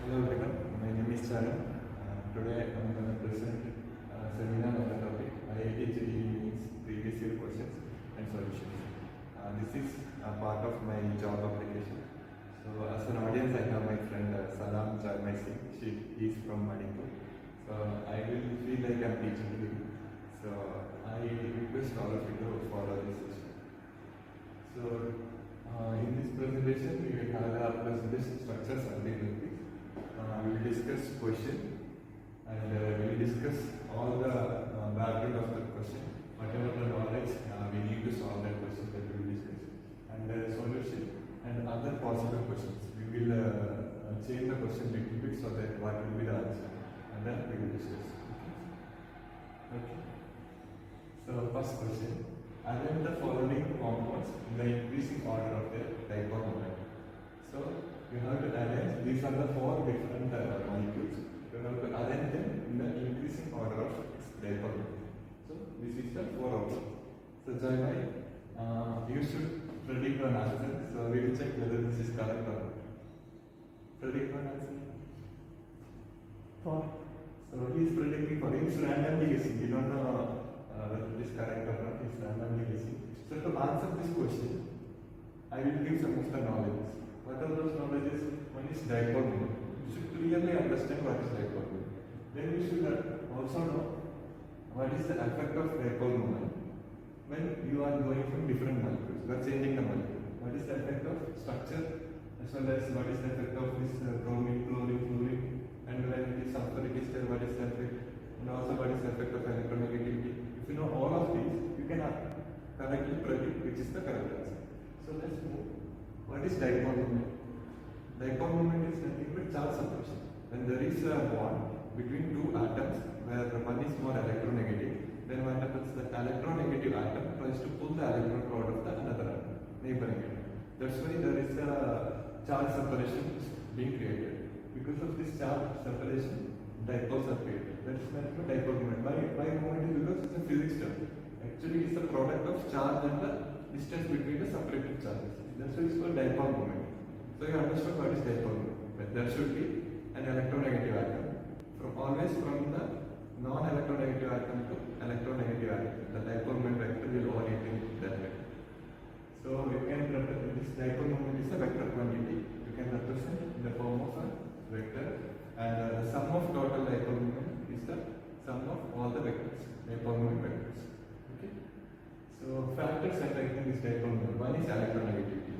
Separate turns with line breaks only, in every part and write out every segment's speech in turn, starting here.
Hello everyone, my name is Charan. Today I'm going to present a seminar on the topic IIT-JEE Mains Previous Year Questions and Solutions. This is a part of my job application. So as an audience I have my friend Charan. She is from Manipur. So I will feel like I'm teaching to you. So I request all of you to follow this session. So in this presentation we will have a presentation structure something like this. We will discuss question and we will discuss all the background of the question, whatever the knowledge we need to solve that question that we will discuss, and solution and other possible questions. We will change the question a little bit so that what will be the answer, and then we will discuss. Okay. So first question: arrange the following compounds in the increasing order of their dipole moment. So you have to arrange, these are the four different molecules. You have to arrange them in the increasing order of its dipole moment. So this is the four options. So Joy, you should predict one answer. So we will check whether this is correct or not. Predict one answer.
4.
So he is predicting for him. He is randomly guessing. We don't know whether it is correct or not. He is randomly guessing. So to answer this question, I will give some of the knowledge. What are those knowledges? One is dipole moment. You should clearly understand what is dipole moment. Then you should also know what is the effect of dipole moment when you are going from different molecules. You are changing the molecule. What is the effect of structure, as well as what is the effect of this bromine, chlorine, fluorine, and when it is sulfuric ester, what is the effect, and also what is the effect of electronegativity. If you know all of these, you can correctly predict which is the correct answer. So let's move. What is dipole moment? Dipole moment is nothing but charge separation. When there is a bond between two atoms where one is more electronegative, then what happens? The electronegative atom tries to pull the electron out of the another atom, neighboring atom. That's why there is a charge separation being created. Because of this charge separation, dipoles are created. That is meant for dipole moment. Why moment is because it's a physics term. Actually, it's the product of charge and the distance between the separated charges. That's why it's called dipole moment. So you understand what is dipole moment. But there should be an electronegative atom always from the non-electronegative atom to electronegative atom. The dipole moment vector will orient in that way. So you can represent this dipole moment is a vector quantity. You can represent in the form of a vector, and the sum of total dipole moment is the sum of all the vectors, dipole moment vectors. Okay. So factors affecting this dipole moment. One is electronegativity.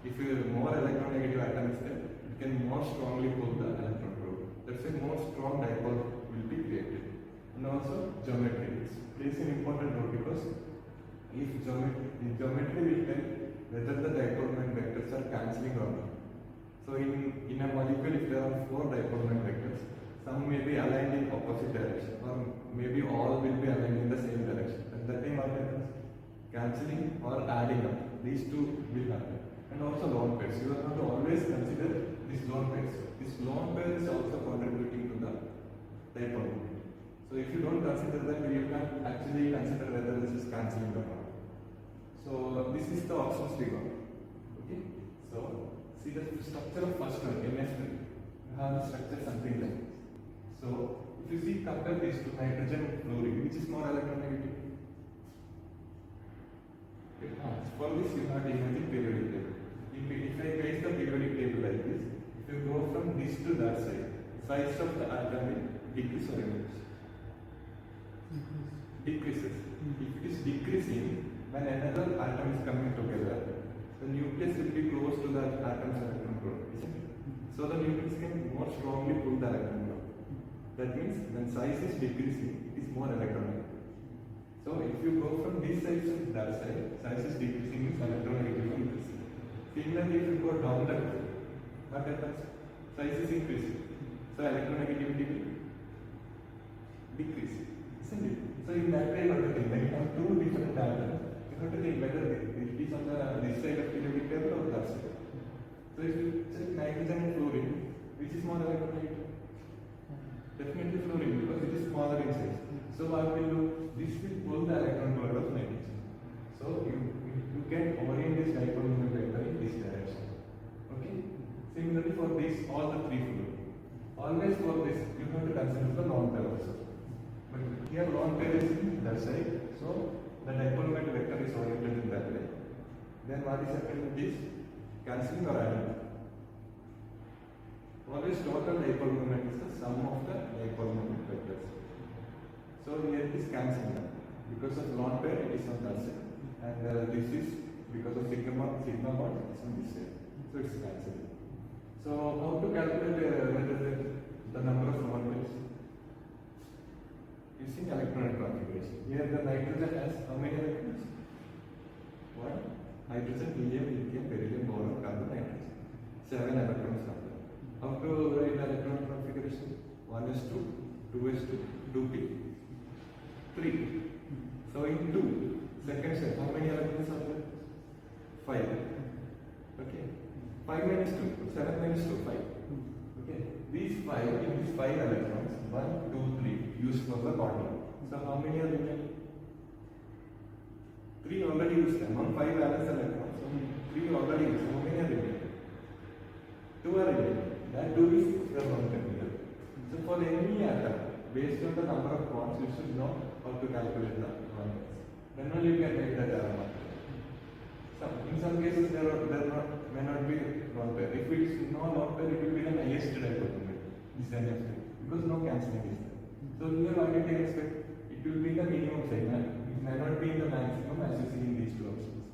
If more electronegative atom is there, it can more strongly pull the electron group. That's why more strong dipole will be created. And also geometry. It plays an important role because if geometry will tell whether the dipole moment vectors are cancelling or not. So in a molecule, if there are 4 dipole moment vectors, some may be aligned in opposite direction, or maybe all will be aligned in the same direction. At that time what happens? Cancelling or adding up. These two will happen. And also lone pairs. You have to always consider this lone pairs. This lone pair is also contributing to the dipole moment. So if you don't consider that, you can actually consider whether this is cancelling or not. So this is the options we got. Okay. So see the structure of first one, NF3. You have the structure something like this. So if you see, compare these to hydrogen and fluorine, which is more electronegative. For this you have to imagine periodic table. If I place the periodic table like this, if you go from this to that side, size of the atom will decrease or increase? Decreases. If it is decreasing, when another atom is coming together, the nucleus will be close to the atom's electron group, isn't it? So the nucleus can more strongly pull the electron group. That means when size is decreasing, it is more electronegative. So if you go from this side to that side, size is decreasing, means electronegativity increasing. Similarly, if you go down that way, what happens? Size is increasing. So electronegativity will decrease, isn't it? So in that way, you have to think, when you have two different atoms, you have to think whether it is on this side of periodic table or that side. So if you check nitrogen and fluorine, which is more electronegative? Definitely fluorine, because it is smaller in size. So what will do? This will pull the electron out of nitrogen. So you can orient this dipole moment vector in this direction. Okay. Similarly for these, all the 3 fluorine. Always for this, you have to consider the lone pair also. But here lone pair is in that side, so the dipole moment vector is oriented in that way. Then what is happening with this? Cancelling or adding? Always total dipole moment is the sum of the dipole moment vectors. So here it is cancelling. Because of lone pair, it is on that side. And this is because of sigma bond, it is on this side. So it's cancelling. So how to calculate the number of lone pairs? Using electronic configuration. Here the nitrogen has how many electrons? 1. Hydrogen, helium, lithium, beryllium, boron, carbon, nitrogen. 7 electrons are there. How to write electronic configuration? 1s2, 2s2, 2p, 3. So in 2, second set, how many electrons are there? 5. Okay. 5 minus 2, 7 minus 2, 5. Okay. These 5, in these 5 electrons, 1, 2, 3, used for the bonding. So how many are remaining? 3 already used. Among 5 valence electrons, 3 already used. How many are remaining? 2 are remaining. That 2 is the lone pair. So for any atom, based on the number of bonds, you should know how to calculate the lone pairs. Then only you can make that error. In some cases, may not be lone pair. If it is no lone pair, it will be the highest dipole moment. This NF, because no cancelling is there. So here what you can expect, it will be the minimum side. It may not be the maximum as you see in these two options.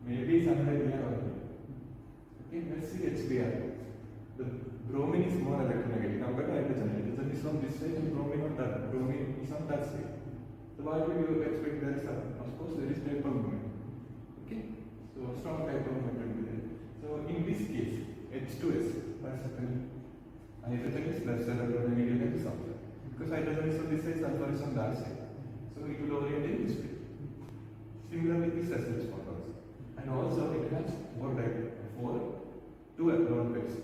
Maybe somewhere here or here. Okay, let's see HBr. The bromine is more electronegative compared to hydrogen. Hydrogen is on this side and bromine on that. Bromine is on that side. So what will you expect there is? Of course, there is dipole moment. Okay, so strong dipole moment will be there. So in this case, H2S, what is happening? Hydrogen is less electronegative than sulfur. Because hydrogen is on this side, sulfur is on that side. So it will orient in this way. Similarly, this SH bond also. And also it has 2 lone pairs.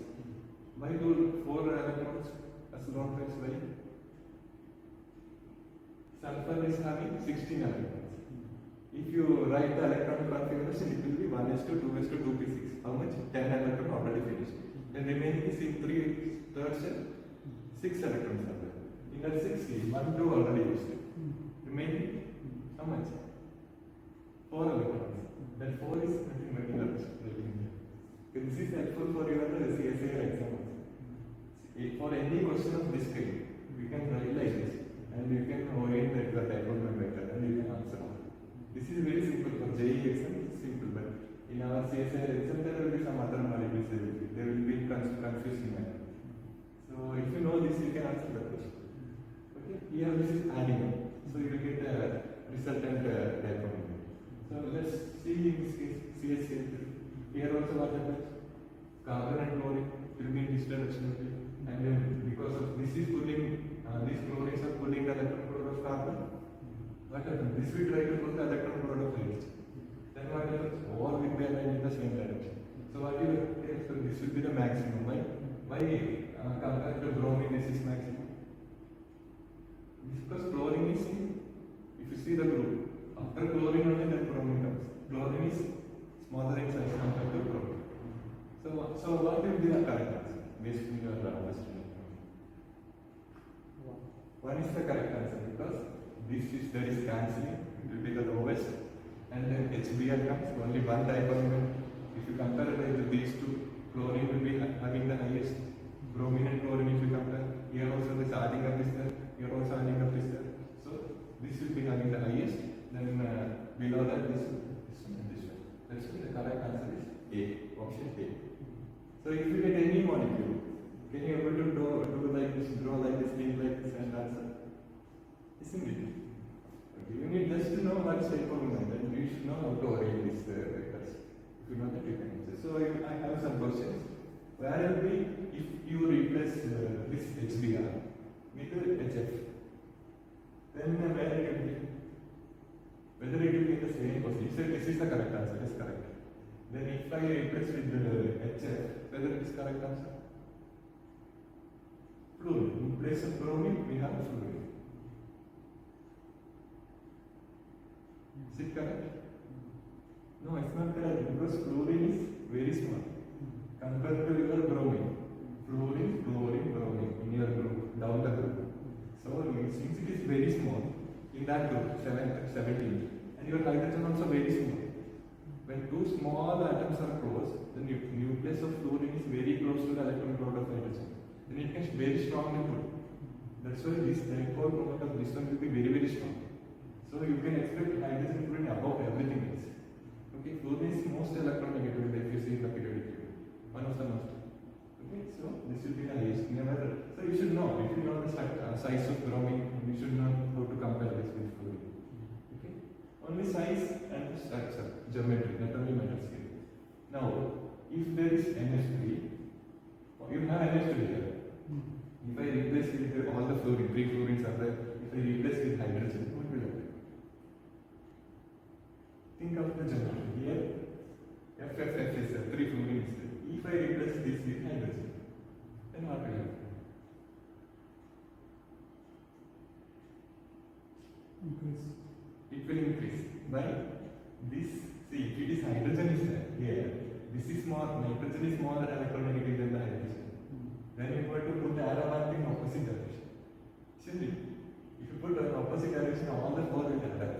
Why do 4 electrons as lone pairs? Why? Sulfur is having 16 electrons. If you write the electron configuration, it will be 1s2, 2s2, 2p6. How much? 10 electrons already finished. Then remaining is in 3rd cell, 6 electrons are there. In that 6, 1, 2 already used. Remaining, how much? 4 electrons. That 4 is nothing but electrons. This is helpful for your CSA exam. For any question of this kind, we can write like this, and you can orient the dipole moment vector, and you can answer. This is very simple for JEE exam. It's simple, but in our CSA exam, there will be some other molecules. There will be confusing matter. So if you know this, you can answer the question. Okay. Here this is adding up, so you will get a resultant dipole moment. So let's see in this case CSA. Here also what happens? Carbon and chlorine will be in this direction only. And then because of this is pulling, these chlorines are pulling the electron cloud of carbon. What happens? This will try to pull the electron cloud of H. Then what happens? All will be aligned in the same direction. So what you expect? So this will be the maximum. Why? Compared to bromine, this is maximum? Because chlorine is in, if you see the group, after chlorine only then bromine comes. Chlorine is smaller in size compared to bromine. So what will be the correct answer based on your understanding? 1 is the correct answer because there is cancelling, it will be the lowest, and then HBr comes only 1 dipole moment. If you compare it with these two, chlorine will be having the highest. Bromine and chlorine, if you compare, here also this adding up is there, here also adding up is there. So this will be having the highest, then below that this one and this one. That's why the correct answer is A, option A. So if you get any molecule, can you able to do like this, draw like this, think like this and answer? Isn't it? Okay, you need just to know what dipole moment and you should know how to arrange these vectors. If you know that you can answer. So I have some questions. Where will be if you replace this HBr with HF? Then where it will be? Whether it will be the same position. You said this is the correct answer, it is correct. Then if I replace with HF, whether it is correct answer? Fluorine. In place of bromine, we have fluorine. Is it correct? No, it's not correct because fluorine is very small compared to your bromine. Fluorine, chlorine, bromine in your hydrogen also very small. When two small atoms are close, the nucleus of fluorine is very close to the electron cloud of hydrogen. Then it can very strongly pull. That's why this dipole moment of this one will be very strong. So you can expect hydrogen to be above everything else. Okay, fluorine is most electronegative if you see in the periodic table. One of the most. Okay, so this will be the highest. So you should know, if you know the size of bromine, you should know how to compare this with fluorine. Okay, only size and structure, geometry, not only matters here. Now, if there is NH3, you have NH3 here. If I replace with all the fluorine, 3 fluorines are there, if I replace with hydrogen, what will happen? Think of the geometry. Here, FFF is there, 3 fluorines there. If I replace this with hydrogen, then what will happen?
Increase.
It will increase by this. See, if it is hydrogen is there, here, this is more, nitrogen is more electronegative than the hydrogen. Then you have to put the arrow mark in opposite direction. Isn't it? If you put an opposite direction, all the 4 will add up.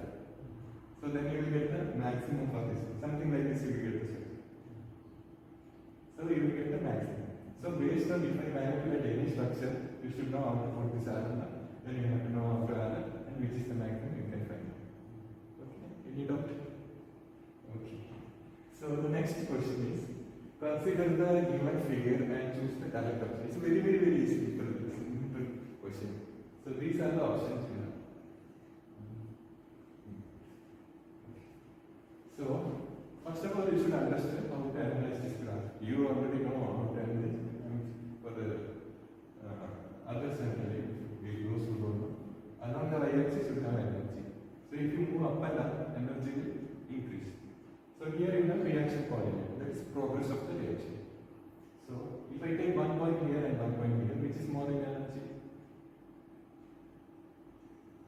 So then you will get the maximum for this. Something like this you will get the solution. So you will get the maximum. So based on if I manipulate any structure, you should know how to put this arrow mark. Then you have to know how to add up and which is the maximum you can find. Okay? Any doubt? Okay. So the next question is, consider the given figure and choose the correct option. It's a very simple question. So these are the options we have. So first of all, you should understand how to analyze this graph. You already know how to analyze for the other center, those who don't know. Along the y-axis you have energy. So if you move up and up, energy will increase. So here you have reaction coordinate. That's progress of the reaction. So if I take 1 point here and 1 point here, which is more in energy?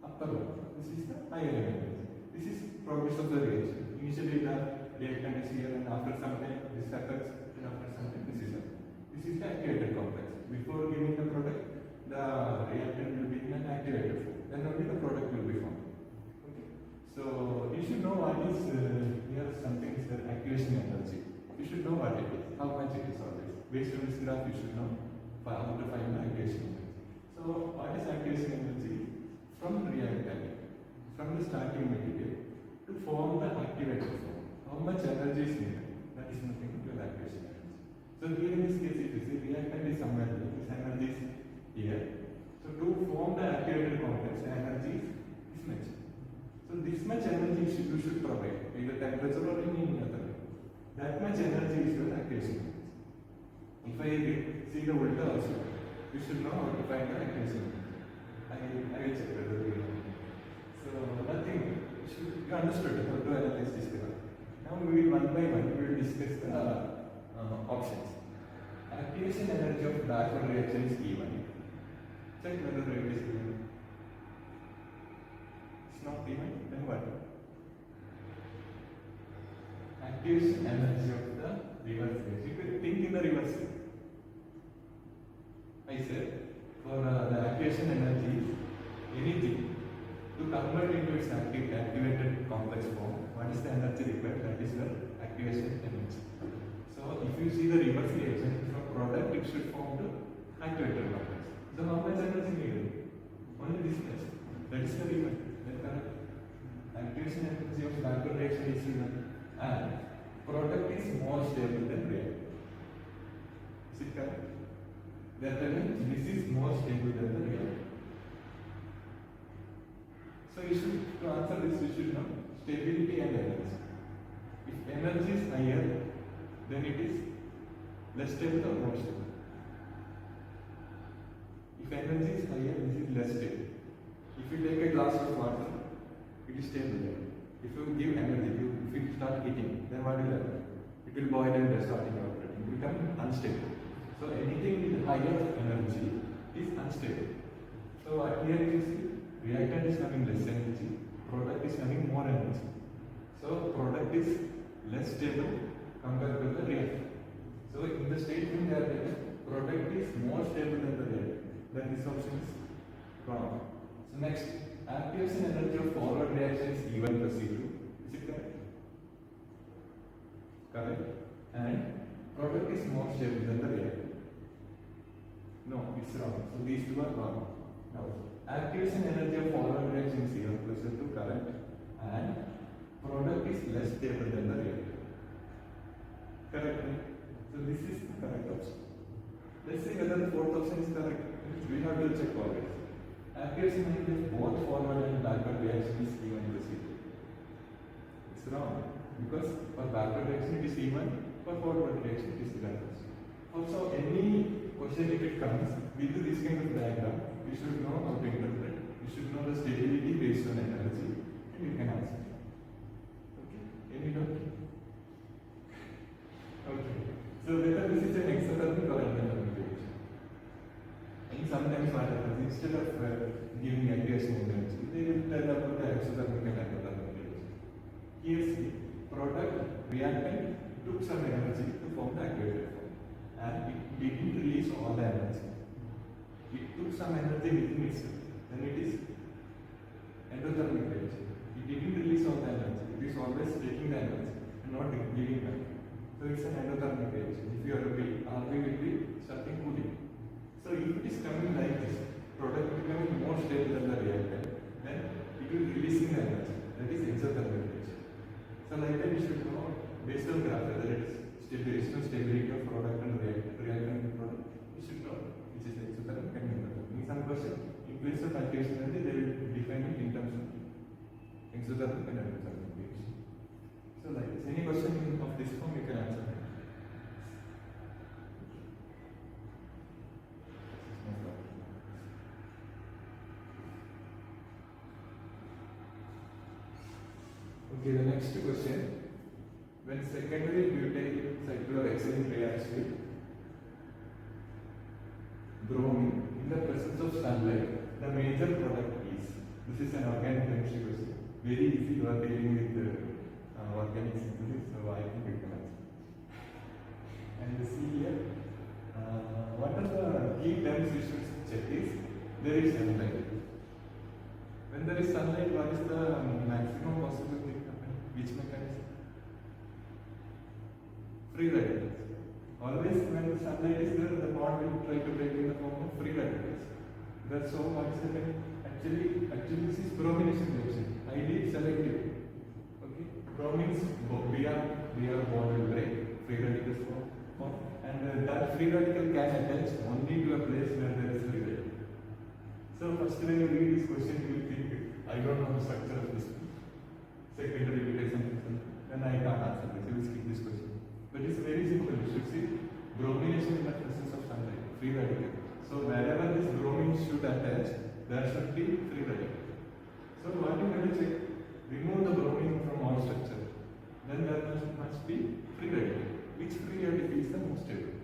Upper one. This is the higher energy. This is progress of the reaction. Initially the reactant is here, and after some time this happens, and after some time this is happening. This is the activated complex. Before giving the product, the reactant will be in an activated form. Then only the product will be formed. Okay. So you should know what is here something is the activation energy. You should know what it is, how much it is always. Based on this graph, you should know how to find the activation energy. So what is activation energy? From reactant, from the starting material to form the activated form. How much energy is needed? That is nothing to activation energy. So here in this case, if you see reactant is somewhere here, this energy is here. So to form the activated complex, the energy is this much. So this much energy you should provide, either temperature or any other way. That much energy is your activation energy. If I see the voltage also, you should know how to find the activation energy. I will check whether you know. So nothing, you understood how to analyze this graph. Now we will one by one we will discuss the options. Activation energy of backward reaction is given. Check whether it is given. It's not given, then what? Activation energy of the reverse reaction. You can think in the reverse. I said for the activation energy, anything to convert into its activated complex form, what is the energy required? That is the activation energy. So if you see the reverse reaction from product, it should form the activated complex. So how much energy needed? Only this much. That is the reverse. Activation energy of backward reaction is given, and product is more stable than reactant. Is it correct? That means this is more stable than the reactant. So you should, to answer this, you should know stability and energy. If energy is higher, then it is less stable or more stable. If energy is higher, this is less stable. If you take a glass of water, it is stable. If you give energy, if you start heating, then what will happen? It will boil and start evaporating. It will become unstable. So anything with higher energy is unstable. So here you see, reactant is having less energy, product is having more energy. So product is less stable compared to the reactant. So in the statement they are saying product is more stable than the reactant. Then this option is wrong. So next, activation energy of forward reaction is E1 plus E2. Is it correct? Correct. And product is more stable than the reactant. No, it's wrong. So these two are wrong. Now, activation energy of forward reaction is 0 closer to current, and product is less stable than the reactant. Correct. So this is the correct option. Let's see whether the fourth option is correct. We have to check always. Activation energy of both forward and backward reaction is given to 0. It's wrong because for backward reaction it is even, for forward reaction it is reverse. Also, any question if it comes with this kind of diagram, you should know how to interpret. You should know the stability based on energy, and you can answer. Okay. Any doubt? Okay. So whether this is an exothermic or endothermic reaction. And sometimes what happens, instead of giving activation energy, they will tell about the exothermic and endothermic reaction. Here see, product reactant took some energy to form the activated form, and it didn't release all the energy. It took some energy within itself. Then it is endothermic reaction. It didn't release all the energy. It is always taking the energy and not giving back. So it's an endothermic reaction. If you are a RB will be starting cooling. So if it is coming like this, product becoming more stable than the reactant, then it will releasing the energy. That is exothermic reaction. So like that you should know based on graph whether it is stability of product and reactant product. You should know which is exothermic and endothermic. In some question, in place of activation energy, they will define it in terms of exothermic and endothermic reaction. So like this. Any question of this form you can answer. Okay, the next question. When secondary butyl cyclohexane reacts with bromine in the presence of sunlight, the major product is. This is an organic chemistry question. Very easy, you are dealing with organic synthesis, so I think you can answer. And see here, what are the key terms you should check is, there is sunlight. When there is sunlight, what is the maximum possible thing happening? Which mechanism? Free radicals. Always when the sunlight is there, the bond will try to break in the form of free radicals. That's so what is happening. Actually this is bromination reaction. Highly selective. Okay. Bromines, BR bond will break, free radicals form, and that free radical can attach only to a place where there is free radical. So first when you read this question, you will think, I don't know the structure of this secondary butyl synthesis, then I can't answer this. You will skip this question. But it's very simple. You should see bromination in the presence of sunlight, free radical. So wherever this bromine should attach, there should be free radical. So what you have to check, remove the bromine from all structure. Then there must be free radical. Which free radical is the most stable?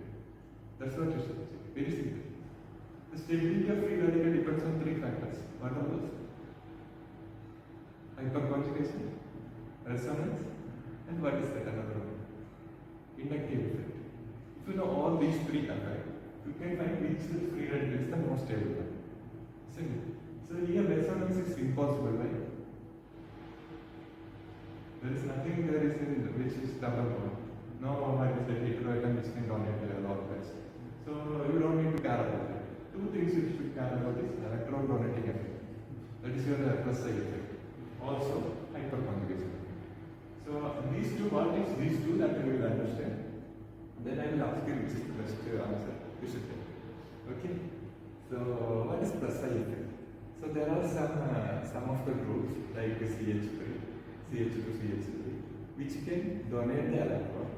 That's what you should check. Very simple. The stability of free radical depends on 3 factors. What are those? Hyperconjugation, resonance, and what is that another one? Inductive effect. If you know all these 3 effects, you can find which free radical is the most stable one. So here resonance is impossible, right? There is nothing there is in which is double bond. No one is a heteroatom which can donate a lot less. So you don't need to care about it. 2 things you should care about is electron donating effect. That is your plus side effect. Also hyperconjugation. So these 2, what is these 2 that you will understand. Then I will ask you which is the best answer you should take. Okay. So what is plus side effect? So there are some of the groups like CH3, CH2, CH3, which can donate the electron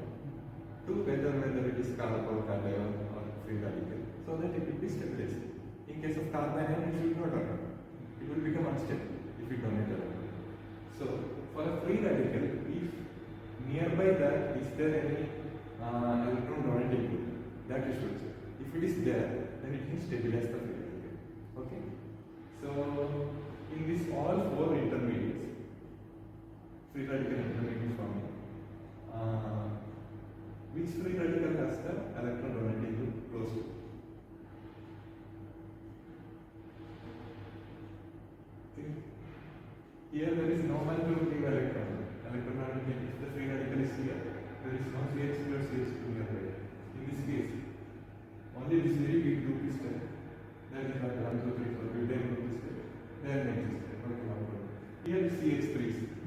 to whether it is carbon, cation or free radical, so that it will be stabilized. In case of carbon, it should not donate. It will become unstable if it donate electron. So for a free radical, if nearby that is there any electron donating group, that you should check. If it is there, then it can stabilize the free radical. Okay. So in this all 4 intermediates, free radical intermediate forming, which free radical has the electron donating group close to? Here there is no one to give electron the free radical is here. There is no CH3 or CH2 nearby. In this case, only this very big group is there. That is like 1, 2, 3, 4, butyl group is there. There next is there. Okay, one group. Here is CH3 is there.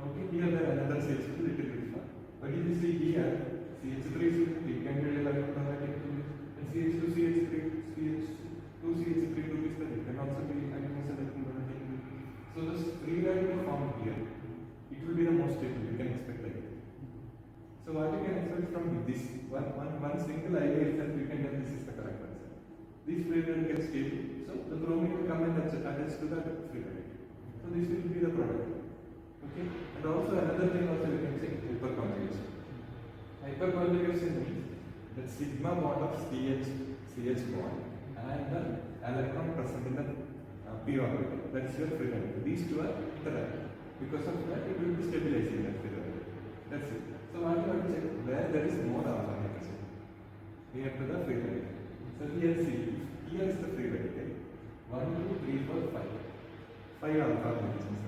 Okay, here there another CH2 little bit far. But if you see here, CH3 is we can get a lot of and CH2, CH3, CH2, CH3 group is there. It can also be so this free radical form here, it will be the most stable. You can expect like that. So what you can expect from this one single idea itself, you can tell this is the correct answer. This free radical stable, so the bromine will come and attach to the free radical. So this will be the product. Okay. And also another thing also you can say hyperconjugation. Hyperconjugation means that sigma bond of CH bond and the electron present in the p orbital. That is your free radical. These two are interacting. Because of that, it will be stabilizing that free radical. That's it. So what you have to check where there is more alpha hydrogen near to the free radical. So here see, here is the free radical. 1, 2, 3, 4, 5. 5 alpha hydrogens.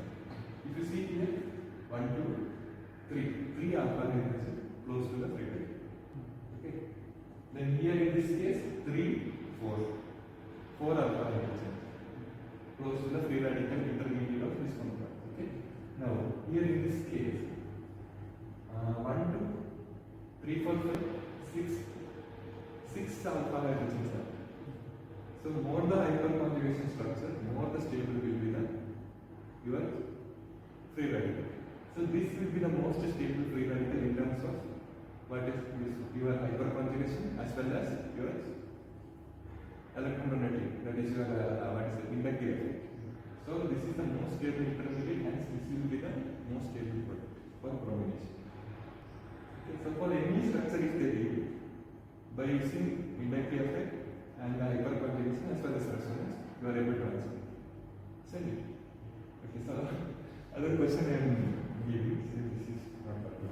If you see here, 1, 2, 3. 3 alpha hydrogen close to the free radical. Okay. Then here in this case, 3, 4. 4 alpha hydrogen close to the free radical intermediate of this compound. Okay. Now here in this case, 1, 2, 3, 4, 5, 6 alpha hydrogens are. So more the hyperconjugation structure, more the stable will be the your free radical. So this will be the most stable free radical in terms of what is your hyperconjugation as well as your electronegativity, that is your inductive effect. So this is the most stable intermediate, hence this will be the most stable product for bromination. Okay, so for any structure if they give by using inductive effect and the hyperconjugation as well as resonance, you are able to answer. Send it. Okay, so other question I am giving, so this is not problem.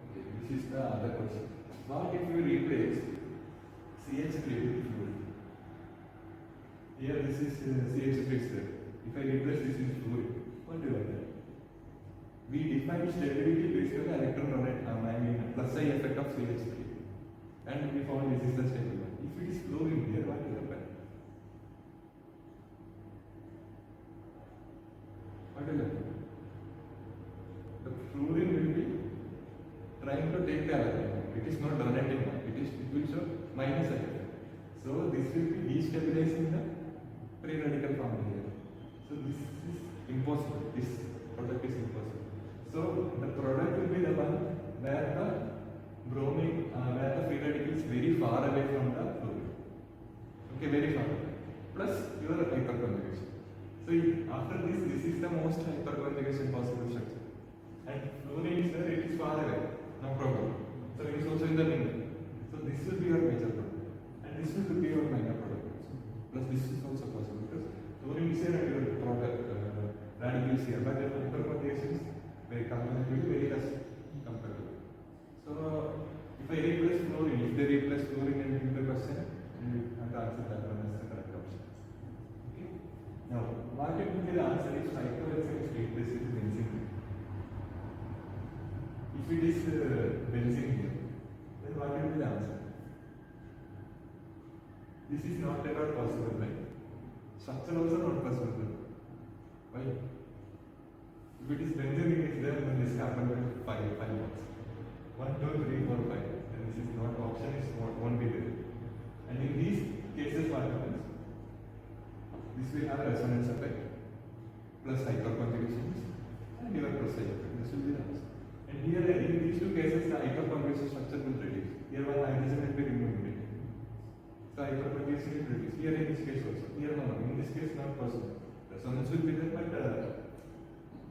Okay, this is the other question. What if you replace CH3 with fluorine? Here this is CH3 there. If I replace this with fluorine, what do I do? We define stability based on the electron plus I effect of CH3. And we found this is the stable one. If it is fluorine here, what will happen? What will happen? The fluorine will be trying to take the electron. It is not donating one. It will show minus effect. So this will be destabilizing the free radical form here. So this is impossible. This product is impossible. So the product will be the one where the bromine, where the free radical is very far away from the fluorine. Okay, very far away. Plus your hyperconjugation. So after this is the most hyperconjugation possible structure. And fluorine is there, it is far away. No problem. So it is also in the middle. So this will be your major product. And this will be your minor product. Plus this is also possible because fluorine is here and your product radical is here. But the hyperconjugation is very comparatively very less compared to it. So if I replace fluorine, if they replace fluorine and give the question, and you have to answer that one as the correct option. Okay. Now, what it will be the answer is cyclohexane is replaced with benzene. If it is benzene here, then what will be the answer? This is not at all possible, right? Structure also not possible. Why? If it is benzene is there, then this carbon will 5 bonds. 1, 2, 3, 4, 5. And this is not option, is won't be there. And in these cases, what happens? This will have resonance effect plus hyperconjugations and your plus effect. This will be the answer. And here in these two cases, the hyperconjugation structure will reduce. Here one hydrogen will be removed. So hyperconjugation will reduce. Here in this case also. Here no. In this case not possible. Resonance will be there, but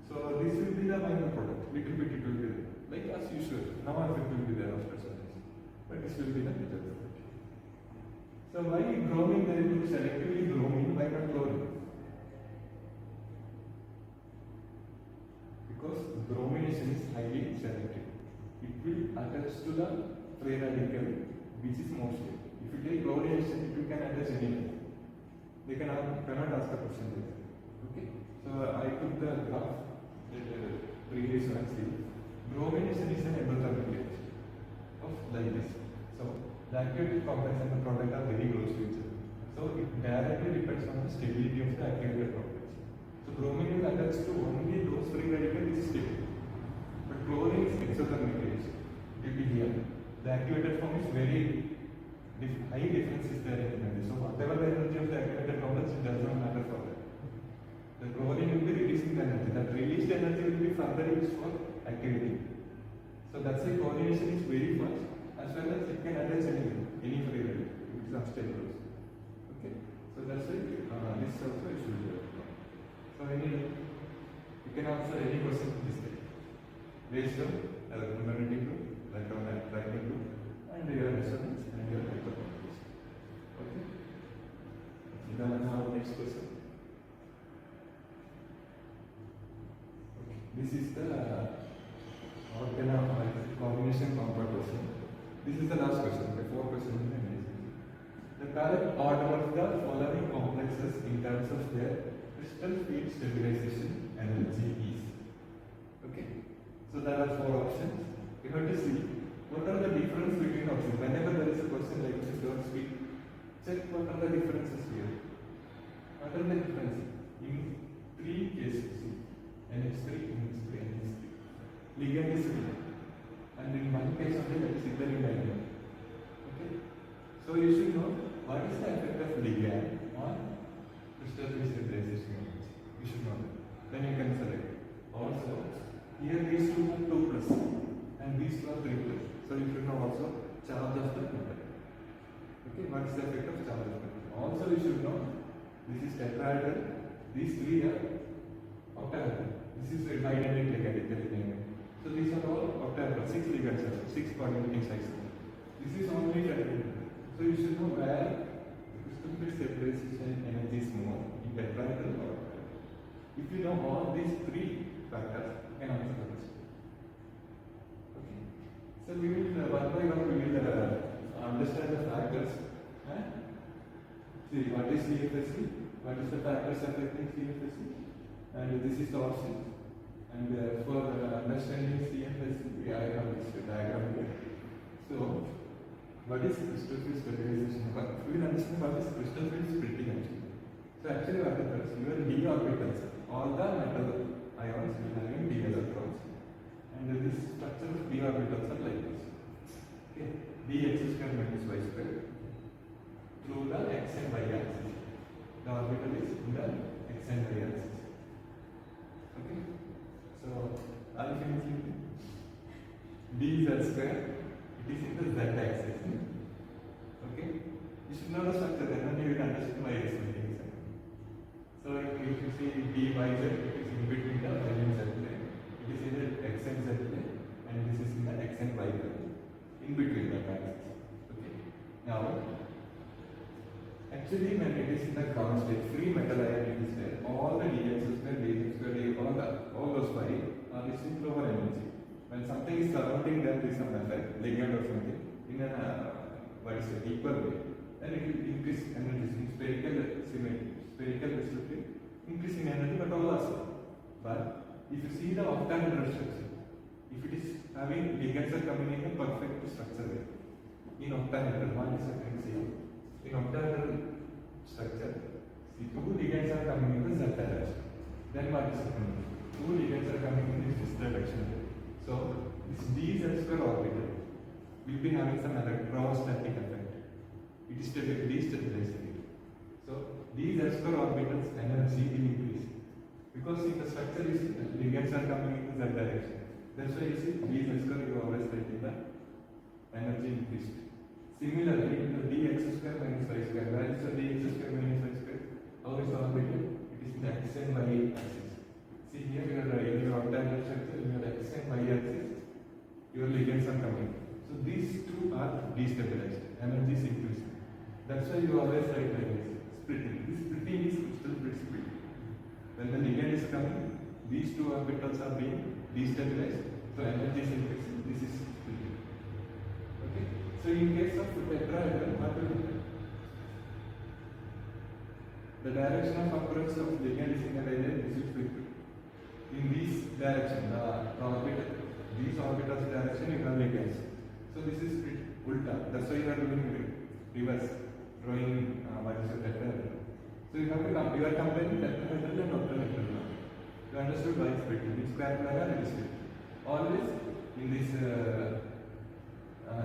so this will be the minor product. Little bit it will be there. Like as usual. Now effect will be there of resonance. But this will be the major product. So why bromine there will be selectively bromine, why not chlorine? Because bromination is highly selective. It will attach to the free radical which is more stable. If you take chlorination, you can attach anything. They cannot ask a question like that. Okay? So I took the graph that previous one. See, bromination is an endothermic reaction of like this. So the activated complex and the product are very close to each other. So it directly depends on the stability of the activated complex. So bromine is attached to only those free radicals is stable. But chlorine is exothermic reaction. It will be here. The activated form is very high difference is there in energy. So whatever the energy of the activated complex, it does not matter for that. The chlorine will be reducing the energy. That released energy will be further used for activity. So that's why coordination is very fast, as well as it can attach anything, any free radical. It is unstable. Okay. So that's why this also is should be. So you can answer any question in this way. Based on electromagnetic group, electromagnetic group, and your resonance and your hyperconduction. Okay. Then now next question. Okay. This is the combination compound question. This is the last question. The 4 questions in the next. The correct order of the following complexes in terms of their crystal field stabilization energy is. Okay. So there are 4 options. You have to see what are the difference between options. Whenever there is a question like this, don't speak. Check what are the differences here. What are the differences? In 3 cases, NH3, NH3, NH3. Ligand is similar. And in one case only, that is signaling diagram. Okay? So you should know what is the effect of ligand on crystal field stabilization energy. You should know that. Then you can select. Also, here these 2 have 2 plus and these 2 are 3 plus. So you should know also charge of the metal. Okay, what is the effect of charge of metal? Also you should know this is tetrahedral, these 3 are octahedral. This is a dynamic ligand. So these are all octahedral, 6 ligands, 6 coordinating sites. This is only tetrahedral. So you should know where the crystal field stabilization energy is more in tetrahedral or octahedral. If you know all these 3 factors, you can answer the question. Okay. So we will one by one we will understand the factors. See what is CFSE, what is the factors affecting CFSE, and this is the option. And for understanding CFSE, I have this diagram here. So what is crystal field stabilization? We will understand what is crystal field splitting actually. So actually what happens, your d orbitals, all the metal ions will having d electrons, and this structure of d orbitals are like this. Okay, dx square minus y square through the x and y axis. The orbital is in the x and y axis. Okay, so are you finishing? D z square, it is in the z axis. Okay, you should know the structure, then only you can understand my explaining. So if you see d y z, it is in between the y and z plane. It is in the x and z plane, and this is in the x and y plane, in between the axis. Okay. Now, actually when it is in the ground state, free metal ion it is there. All the dx square, dx square, all those 5 are receiving lower energy. When something is surrounding them, there is some effect, ligand or something, in an equal way, then it will increase energy in spherical symmetry. Spherical crystal field increase in energy, but all also. But if you see the octahedral structure, if it is having ligands are coming in a perfect structure way, in octahedral, one is I can see, in octahedral structure, see 2 ligands are coming in the z direction. Then what is happening? 2 ligands are coming in this direction. So this d z square orbital will be having some electrostatic effect. It is destabilizing it. So these z square orbitals energy will increase because if the structure is ligands are coming in the z direction. That's why you see d z square you always write in the energy increased. Similarly, in the dx square minus y square, where is the dx square minus y square? How is the orbital? It is in the x and y axis. See here in your octahedral structure, in your x and y axis, your ligands are coming. So these 2 are destabilized. Energy is increasing. That's why you always write like this. Splitting. This splitting is crystal field splitting. When the ligand is coming, these 2 orbitals are being destabilized. So energy is increasing. This is splitting. Okay. So in case of tetrahedral, what will happen? the direction of occurrence of ligand is in a way that this is flipped. In this direction, the orbit, these orbitals direction you have ligands. So this is ulta. That's why you are doing reverse, drawing what is the tetrahedral. So you have to you are comparing tetrahedral and octahedral. You understood why it's split. In square planar it is split. Always in this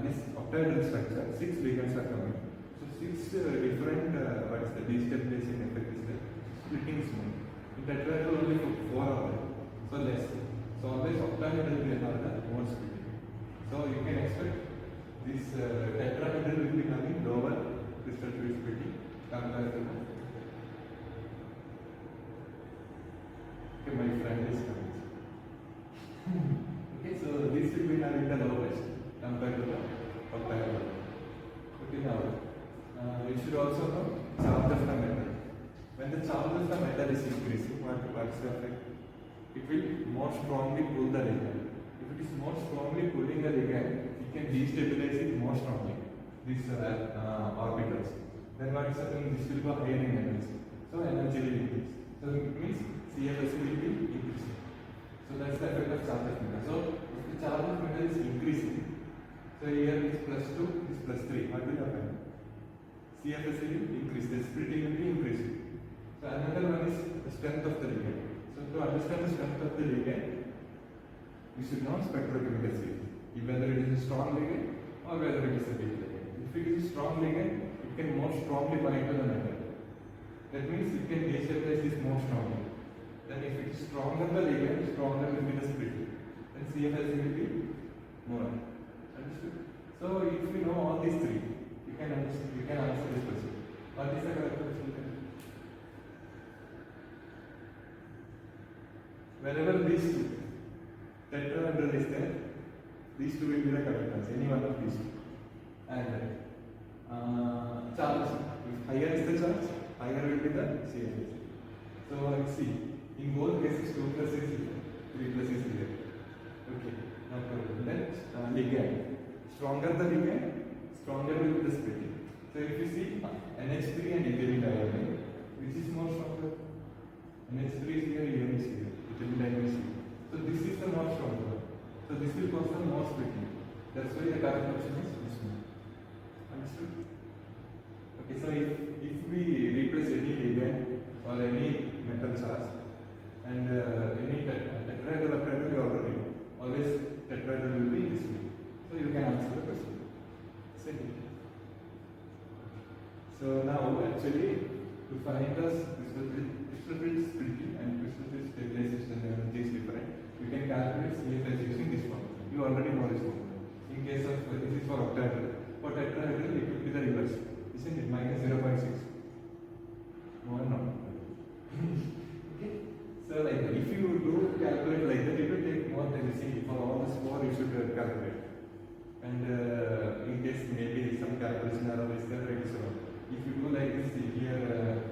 this octahedral structure, 6 ligands are coming. So 6 different what is the destabilizing effect is there. Splitting is more. In tetrahedral only 4 of them. So less. So always octahedral will have the more splitting. So you can expect this tetrahedral will be having lower crystal field splitting compared to. Okay, my friend is coming. Okay, so this will be having the lowest compared to the octahedral. Okay, now we should also know charge of the metal. When the charge of the metal is increasing, what is the effect? It will more strongly pull the ligand. If it is more strongly pulling the ligand, it can destabilize it more strongly. These orbitals. Then what is happening? This will go higher in energy. So energy will increase. So it means CFS will be increasing. So that's the effect of charge of metal. So if the charge of metal is increasing, so here it is +2, this +3. What will happen? CFS will increase. The splitting will be increasing. So another one is the strength of the ligand. So to understand the strength of the ligand, you should know spectrochemical series. Whether it is a strong ligand or whether it is a weak ligand. If it is a strong ligand, it can more strongly bind to the metal. That means it can destabilize this more strongly. Then if it is stronger the ligand, stronger will be the splitting. Then CFS will be more. Understood? So if you know all these three, you can understand, you can answer this question. What is the correct question? Whenever these two, tetrahedral is there, these two will be the correct answer, any one of these two. And charge, if higher is the charge, higher will be the CFS. So let's see, in both cases 2 plus is here, 3 plus is here. Okay, no problem. Then ligand, stronger the ligand, stronger will be the splitting. So if you see NH3 and ethylene diamine, which is more stronger? NH3 is here, EN is here. So this is the more stronger. So this will cause the more splitting. That's why the correct option is this one. Understood? Okay, so if we replace any ligand or any metal charge and any tetrahedral octahedral you already know. Always tetrahedral will be this way. So you can answer the question. Second. So now actually to find the crystal field splitting and crystal field stabilization energy is different. You can calculate CFS using this one. You already know this one. In case of this is for octahedral. For tetrahedral it will be the reverse. Isn't it? Minus 0.6. More no. Okay. So like if you do calculate like that, it will take more than see for all the score you should calculate. And in case maybe some calculation error is there, right? So if you do like this here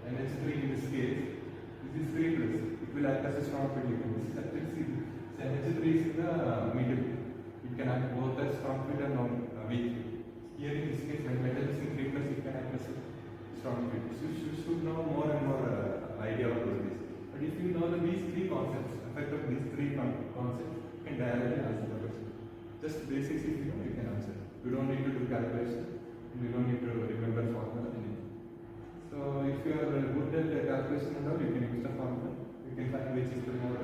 NH3 in this case, this is 3 plus. It will act as a strong field ligand. This is actually C. So NH3 is in the middle. It can act both as strong field and weak field. Here in this case, when metal is in 3 plus, it can act as a strong field. So you should know more and more idea about this. But if you know these 3 concepts, effect of these 3 concepts, you can directly answer the question. Just basics if you know, you can answer. You don't need to do calculation. You don't need to remember formula. So if you are good at the calculation and all, you can use the formula. You can find which is the more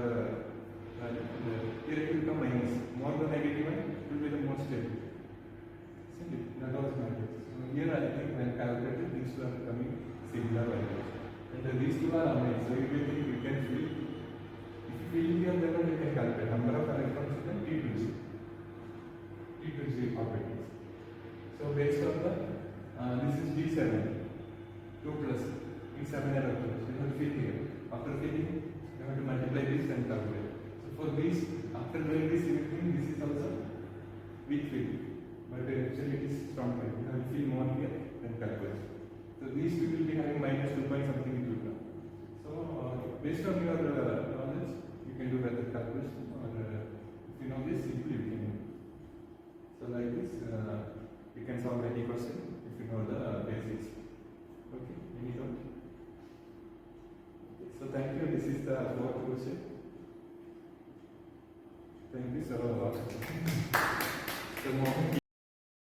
here it will become minus. More the negative one, it will be the more stable. See, that was matters. So here I think when calculated, these two are coming similar values. And these two are unknown. So you will think you can fill. If you fill here, then you can calculate number of electrons in the T2G orbitals. So based on the this is D7, 2 plus in 7 electrons. You have to fill here. After filling, you have to multiply this and calculate. So for this, after doing this, you think this is also weak field. But actually it is strong field. You have to fill more here than calculate. So these two will be having minus 2 point something in Newton. So based on your knowledge, you can do better calculation. Or if you know this, simply you can. So like this, you can solve any question if you know the basics. Okay, any doubt? So thank you. This is the fourth question. Thank you. So,